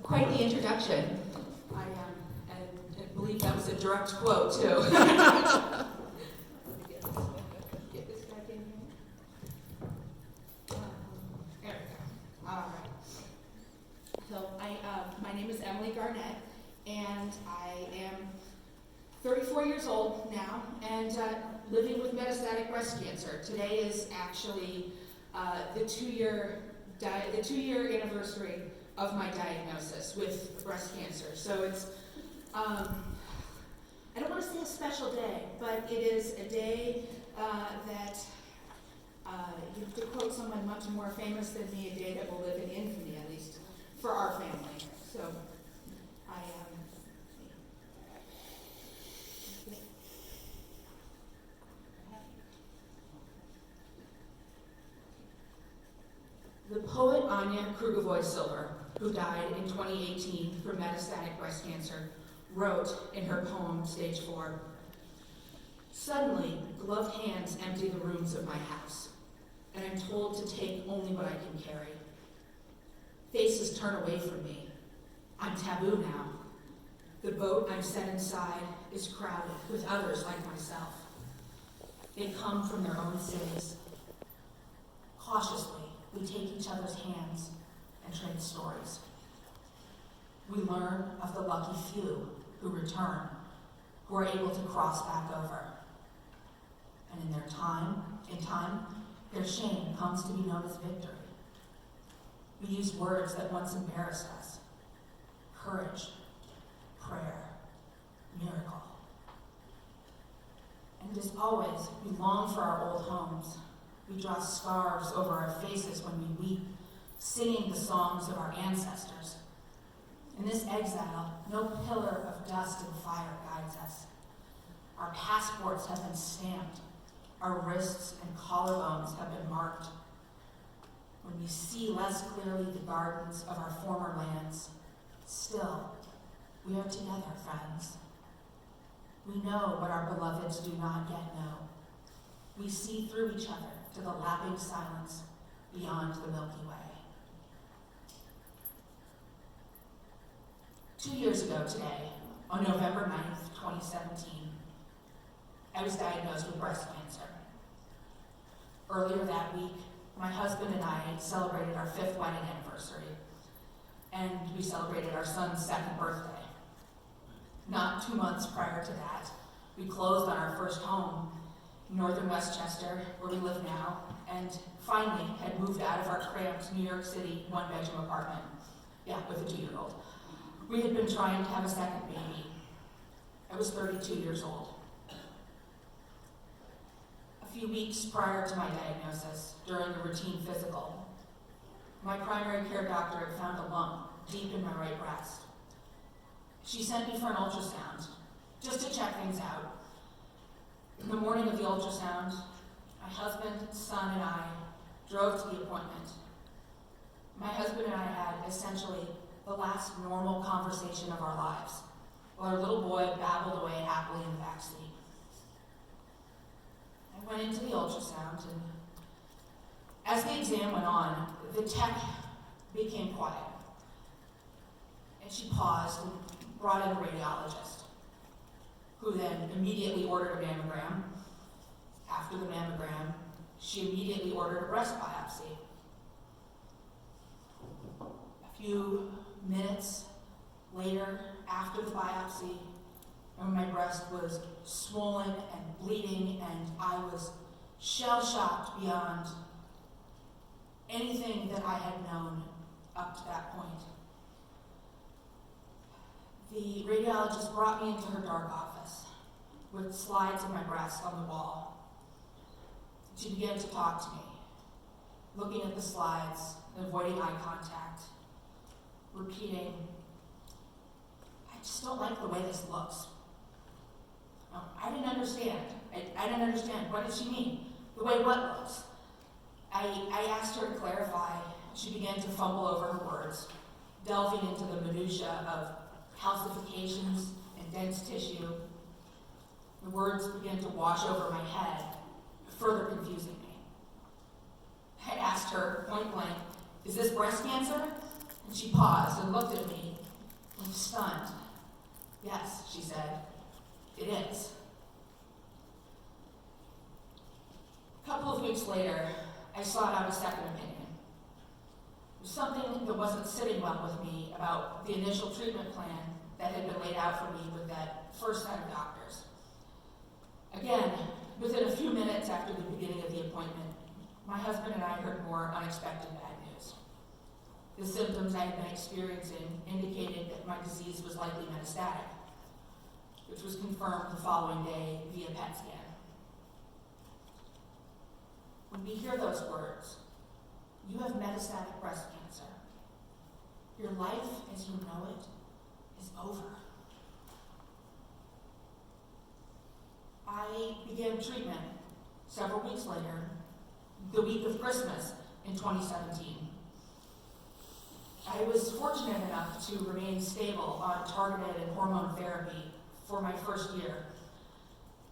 Quite the introduction. I believe that was a direct quote, too. Let me get this back in here. There we go. All right. So my name is Emily Garnett, and I am 34 years old now, and living with metastatic breast cancer. Today is actually the two-year anniversary of my diagnosis with breast cancer. So it's, I don't want to say a special day, but it is a day that, you have to quote someone much more famous than me, a day that will live in infamy, at least for our family. So I The poet Anya Krugovoy-Silver, who died in 2018 from metastatic breast cancer, wrote in her poem, Stage 4, "Suddenly, gloved hands empty the rooms of my house, and I'm told to take only what I can carry. Faces turn away from me. I'm taboo now. The boat I'm set inside is crowded with others like myself. They come from their own cities. Cautiously, we take each other's hands and trade stories. We learn of the lucky few who return, who are able to cross back over. And in time, their shame comes to be known as victory. We use words that once embarrassed us: courage, prayer, miracle. And as always, we long for our old homes. We draw scarves over our faces when we weep, singing the songs of our ancestors. In this exile, no pillar of dust and fire guides us. Our passports have been stamped. Our wrists and collarbones have been marked. When we see less clearly the gardens of our former lands, still, we are together, friends. We know what our beloveds do not yet know. We see through each other to the lapping silence beyond the Milky Way. 2 years ago today, on November 9th, 2017, I was diagnosed with breast cancer. Earlier that week, my husband and I celebrated our 5th wedding anniversary, and we celebrated our son's 2nd birthday. Not 2 months prior to that, we closed on our first home in northern Westchester, where we live now, and finally had moved out of our cramped New York City 1-bedroom apartment. Yeah, with a 2-year-old. We had been trying to have a second baby. I was 32 years old. A few weeks prior to my diagnosis, during a routine physical, my primary care doctor had found a lump deep in my right breast. She sent me for an ultrasound, just to check things out. In the morning of the ultrasound, my husband, son, and I drove to the appointment. My husband and I had essentially the last normal conversation of our lives, while our little boy babbled away happily in the backseat. I went into the ultrasound, and as the exam went on, the tech became quiet. And she paused and brought in a radiologist, who then immediately ordered a mammogram. After the mammogram, she immediately ordered a breast biopsy. A few minutes later, after the biopsy, when my breast was swollen and bleeding, and I was shell-shocked beyond anything that I had known up to that point. The radiologist brought me into her dark office with slides of my breast on the wall. She began to talk to me, looking at the slides, avoiding eye contact, repeating, "I just don't like the way this looks." I didn't understand. I didn't understand. What did she mean? The way what looks? I asked her to clarify. She began to fumble over her words, delving into the minutia of calcifications and dense tissue. The words began to wash over my head, further confusing me. I asked her point blank, "Is this breast cancer?" And she paused and looked at me, like stunned. "Yes," she said, "it is." A couple of weeks later, I sought out a second opinion. There was something that wasn't sitting well with me about the initial treatment plan that had been laid out for me with that first set of doctors. Again, within a few minutes after the beginning of the appointment, my husband and I heard more unexpected bad news. The symptoms I had been experiencing indicated that my disease was likely metastatic, which was confirmed the following day via PET scan. When we hear those words, "You have metastatic breast cancer," your life as you know it is over. I began treatment several weeks later, the week of Christmas in 2017. I was fortunate enough to remain stable on targeted and hormone therapy for my first year.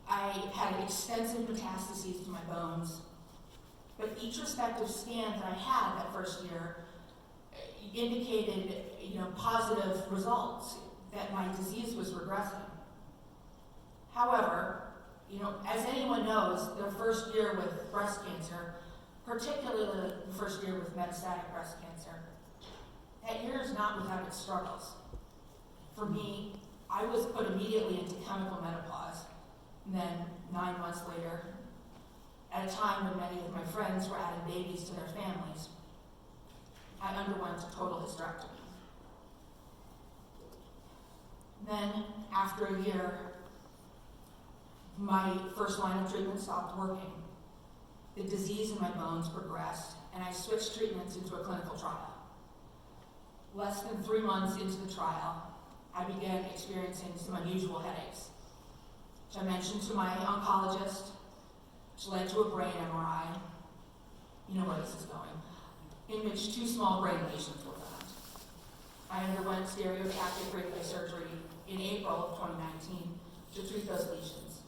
I had extensive metastases to my bones, but each respective scan that I had that first year indicated, positive results, that my disease was regressing. However, as anyone knows, their first year with breast cancer, particularly the first year with metastatic breast cancer, that year is not without its struggles. For me, I was put immediately into chemical menopause, and then 9 months later, at a time when many of my friends were adding babies to their families, I underwent a total hysterectomy. Then, after a year, my first line of treatment stopped working. The disease in my bones progressed, and I switched treatments into a clinical trial. Less than 3 months into the trial, I began experiencing some unusual headaches, which I mentioned to my oncologist, which led to a brain MRI. You know where this is going, in which 2 small brain lesions were found. I underwent stereotactic radiosurgery in April of 2019 to treat those lesions,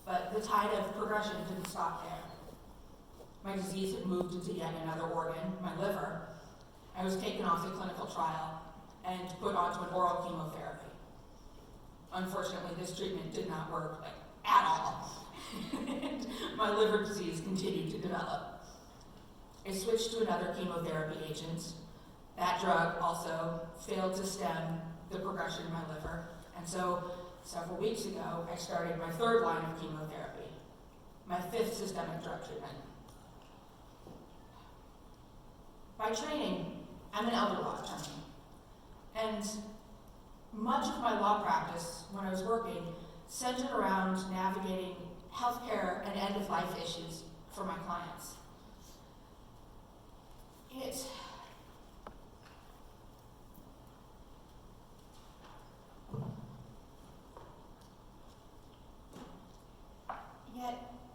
but the tide of progression didn't stop there. My disease had moved into yet another organ, my liver. I was taken off the clinical trial and put onto an oral chemotherapy. Unfortunately, this treatment did not work at all. And my liver disease continued to develop. I switched to another chemotherapy agent. That drug also failed to stem the progression in my liver. And so several weeks ago, I started my 3rd line of chemotherapy, my 5th systemic drug treatment. By training, I'm an elder law attorney, and much of my law practice when I was working centered around navigating healthcare and end-of-life issues for my clients. Yet,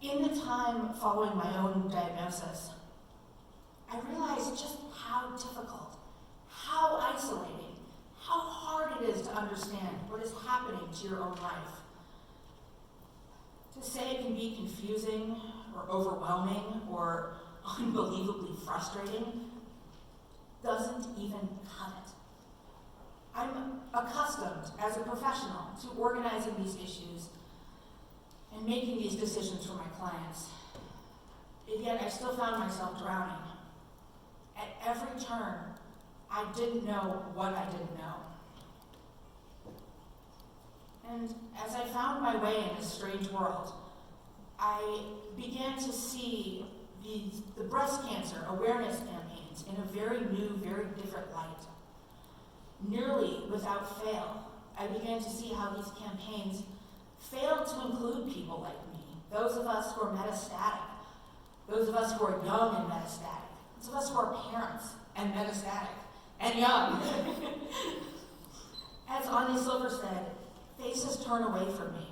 in the time following my own diagnosis, I realized just how difficult, how isolating, how hard it is to understand what is happening to your own life. To say it can be confusing or overwhelming or unbelievably frustrating doesn't even cut it. I'm accustomed as a professional to organizing these issues and making these decisions for my clients. And yet I still found myself drowning. At every turn, I didn't know what I didn't know. And as I found my way in this strange world, I began to see the breast cancer awareness campaigns in a very new, very different light. Nearly without fail, I began to see how these campaigns failed to include people like me, those of us who are metastatic, those of us who are young and metastatic, those of us who are parents and metastatic and young. As Anya Silver said, faces turn away from me.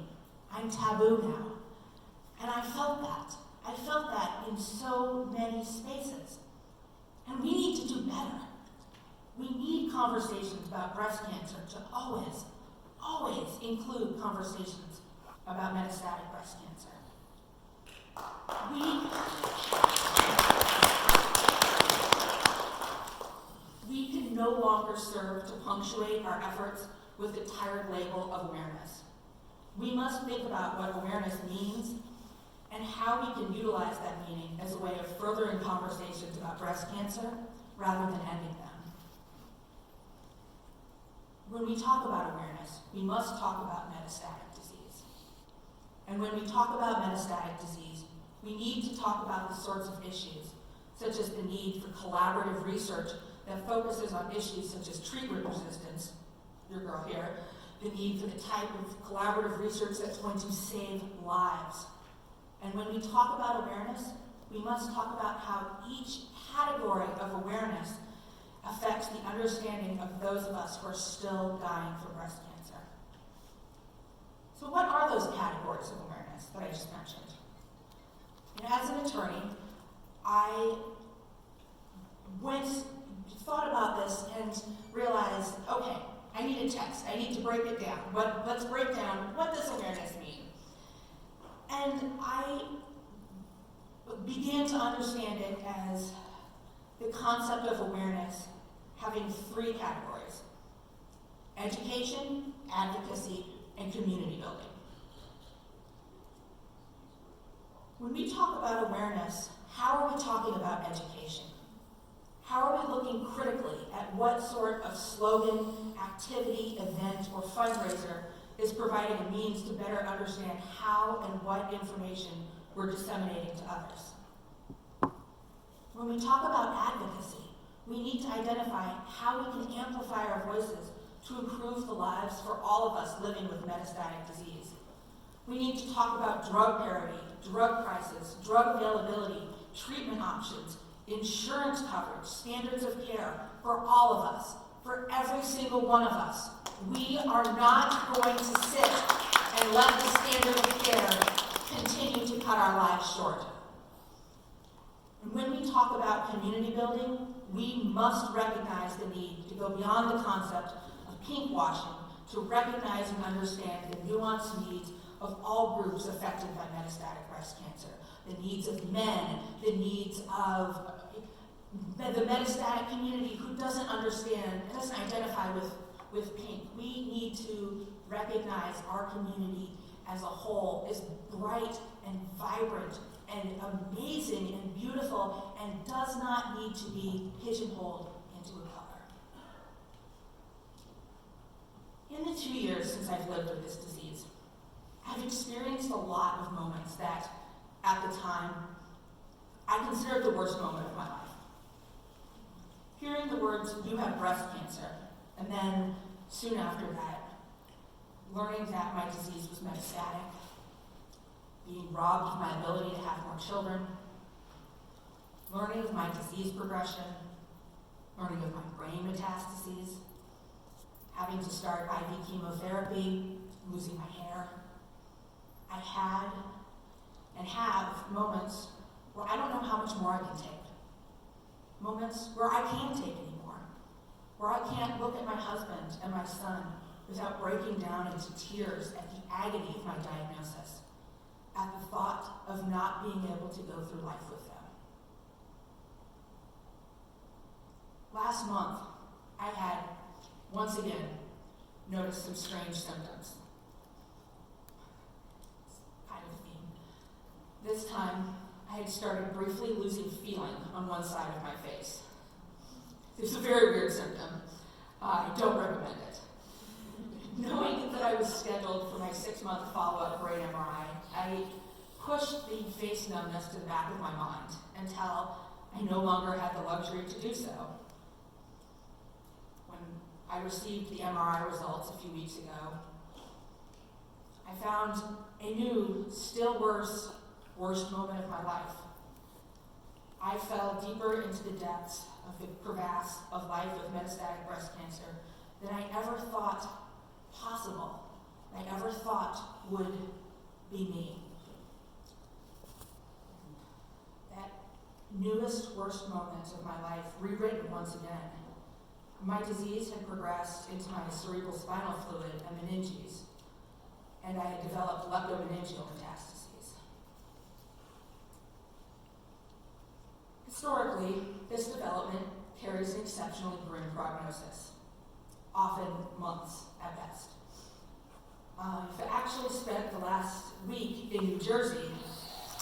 I'm taboo now. And I felt that. I felt that in so many spaces. And we need to do better. We need conversations about breast cancer to always, always include conversations about metastatic breast cancer. We can no longer longer serve to punctuate our efforts with the tired label of awareness. We must think about what awareness means and how we can utilize that meaning as a way of furthering conversations about breast cancer rather than ending them. When we talk about awareness, we must talk about metastatic disease. And when we talk about metastatic disease, we need to talk about the sorts of issues, such as the need for collaborative research that focuses on issues such as treatment resistance, your girl here, the need for the type of collaborative research that's going to save lives. And when we talk about awareness, we must talk about how each category of awareness affects the understanding of those of us who are still dying from breast cancer. So what are those categories of awareness that I just mentioned? And as an attorney, I thought about this and realized, okay, I need a text. I need to break it down. Let's break down what does awareness mean. And I began to understand it as the concept of awareness having three categories: education, advocacy, and community building. When we talk about awareness, how are we talking about education? How are we looking critically at what sort of slogan, activity, event, or fundraiser is providing a means to better understand how and what information we're disseminating to others? When we talk about advocacy, we need to identify how we can amplify our voices to improve the lives for all of us living with metastatic disease. We need to talk about drug parity, drug prices, drug availability, treatment options, insurance coverage, standards of care for all of us, for every single one of us. We are not going to sit and let the standard of care continue to cut our lives short. And when we talk about community building, we must recognize the need to go beyond the concept of pink washing to recognize and understand the nuanced needs of all groups affected by metastatic breast cancer. The needs of men, the needs of the metastatic community who doesn't understand, doesn't identify with pink. We need to recognize our community as a whole is bright and vibrant and amazing and beautiful and does not need to be pigeonholed into a color. In the 2 years since I've lived with this disease, I've experienced a lot of moments that, at the time, I considered the worst moment of my life. Hearing the words, "You have breast cancer," and then soon after that, learning that my disease was metastatic, being robbed of my ability to have more children, learning of my disease progression, learning of my brain metastases, having to start IV chemotherapy, losing my hair. I had and have moments where I don't know how much more I can take. Moments where I can't take anymore. Where I can't look at my husband and my son without breaking down into tears at the agony of my diagnosis, at the thought of not being able to go through life with them. Last month, I had, once again, noticed some strange symptoms. It's kind of a theme. This time, I had started briefly losing feeling on one side of my face. It's a very weird symptom. I don't recommend it. Knowing that I was scheduled for my 6-month follow-up brain MRI, I pushed the face numbness to the back of my mind until I no longer had the luxury to do so. When I received the MRI results a few weeks ago, I found a new, still worst moment of my life. I fell deeper into the depths of the crevasse of life with metastatic breast cancer than I ever thought possible, I ever thought would be me. That newest, worst moment of my life, rewritten once again. My disease had progressed into my cerebral spinal fluid and meninges, and I had developed leptomeningeal metastases. Historically, this development carries an exceptionally grim prognosis. often months at best. I've actually spent the last week in New Jersey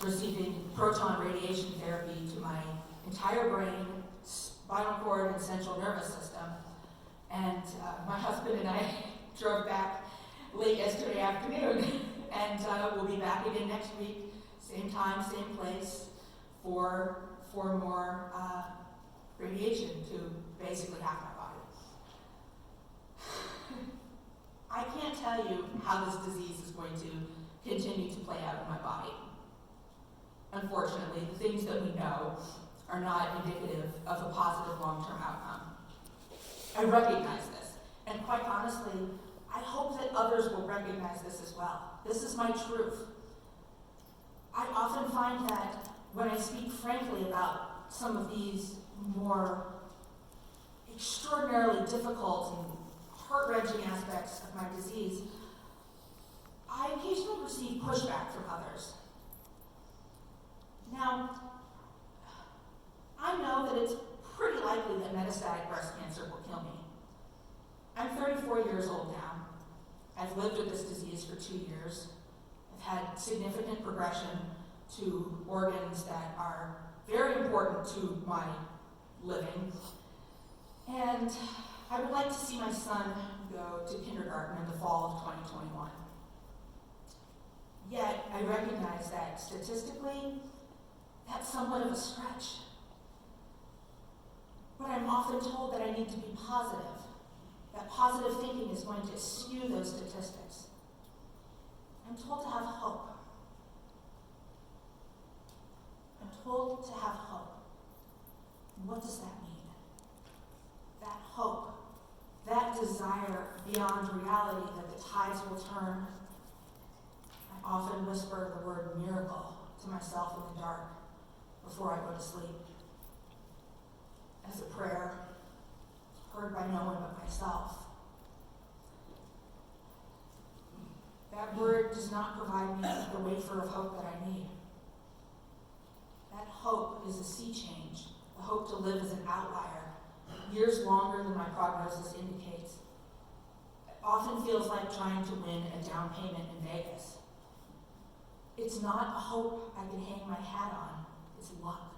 receiving proton radiation therapy to my entire brain, spinal cord, and central nervous system. And my husband and I drove back late yesterday afternoon, and we'll be back again next week, same time, same place, for more radiation to basically half my body. I can't tell you how this disease is going to continue to play out in my body. Unfortunately, the things that we know are not indicative of a positive long-term outcome. I recognize this, and quite honestly, I hope that others will recognize this as well. This is my truth. I often find that when I speak frankly about some of these more extraordinarily difficult and heart-wrenching aspects of my disease, I occasionally receive pushback from others. Now, I know that it's pretty likely that metastatic breast cancer will kill me. I'm 34 years old now. I've lived with this disease for 2 years. I've had significant progression to organs that are very important to my living. And I would like to see my son go to kindergarten in the fall of 2021. Yet, I recognize that statistically, that's somewhat of a stretch. But I'm often told that I need to be positive, that positive thinking is going to skew those statistics. I'm told to have hope. I'm told to have hope. And what does that mean? That hope, that desire beyond reality that the tides will turn. I often whisper the word miracle to myself in the dark before I go to sleep, as a prayer heard by no one but myself. That word does not provide me the wafer of hope that I need. That hope is a sea change, the hope to live as an outlier, years longer than my prognosis indicates. It often feels like trying to win a down payment in Vegas. It's not a hope I can hang my hat on, it's luck.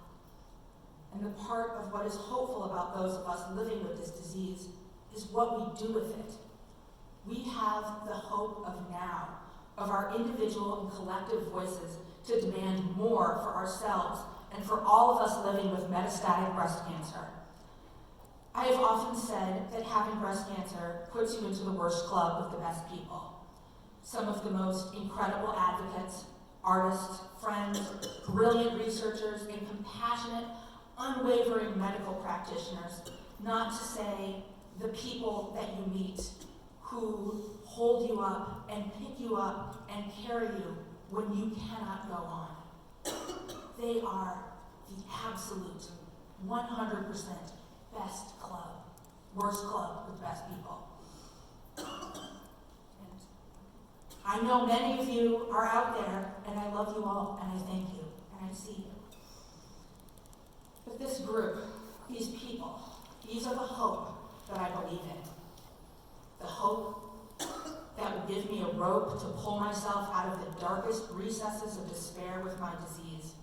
And the part of what is hopeful about those of us living with this disease is what we do with it. We have the hope of now, of our individual and collective voices to demand more for ourselves and for all of us living with metastatic breast cancer. I have often said that having breast cancer puts you into the worst club with the best people. Some of the most incredible advocates, artists, friends, brilliant researchers, and compassionate, unwavering medical practitioners, not to say the people that you meet who hold you up and pick you up and carry you when you cannot go on. They are the absolute 100% best club, worst club with best people. And I know many of you are out there, and I love you all, and I thank you, and I see you. But this group, these people, these are the hope that I believe in. The hope that will give me a rope to pull myself out of the darkest recesses of despair with my disease.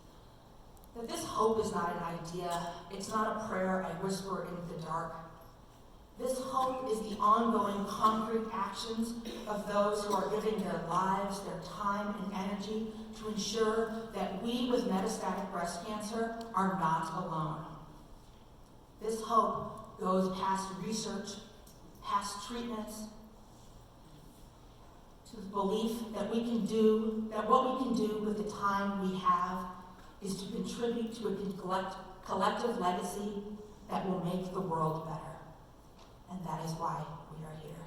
That this hope is not an idea, it's not a prayer I whisper in the dark. This hope is the ongoing concrete actions of those who are giving their lives, their time, and energy to ensure that we with metastatic breast cancer are not alone. This hope goes past research, past treatments, to the belief that what we can do with the time we have is to contribute to a collective legacy that will make the world better. And that is why we are here.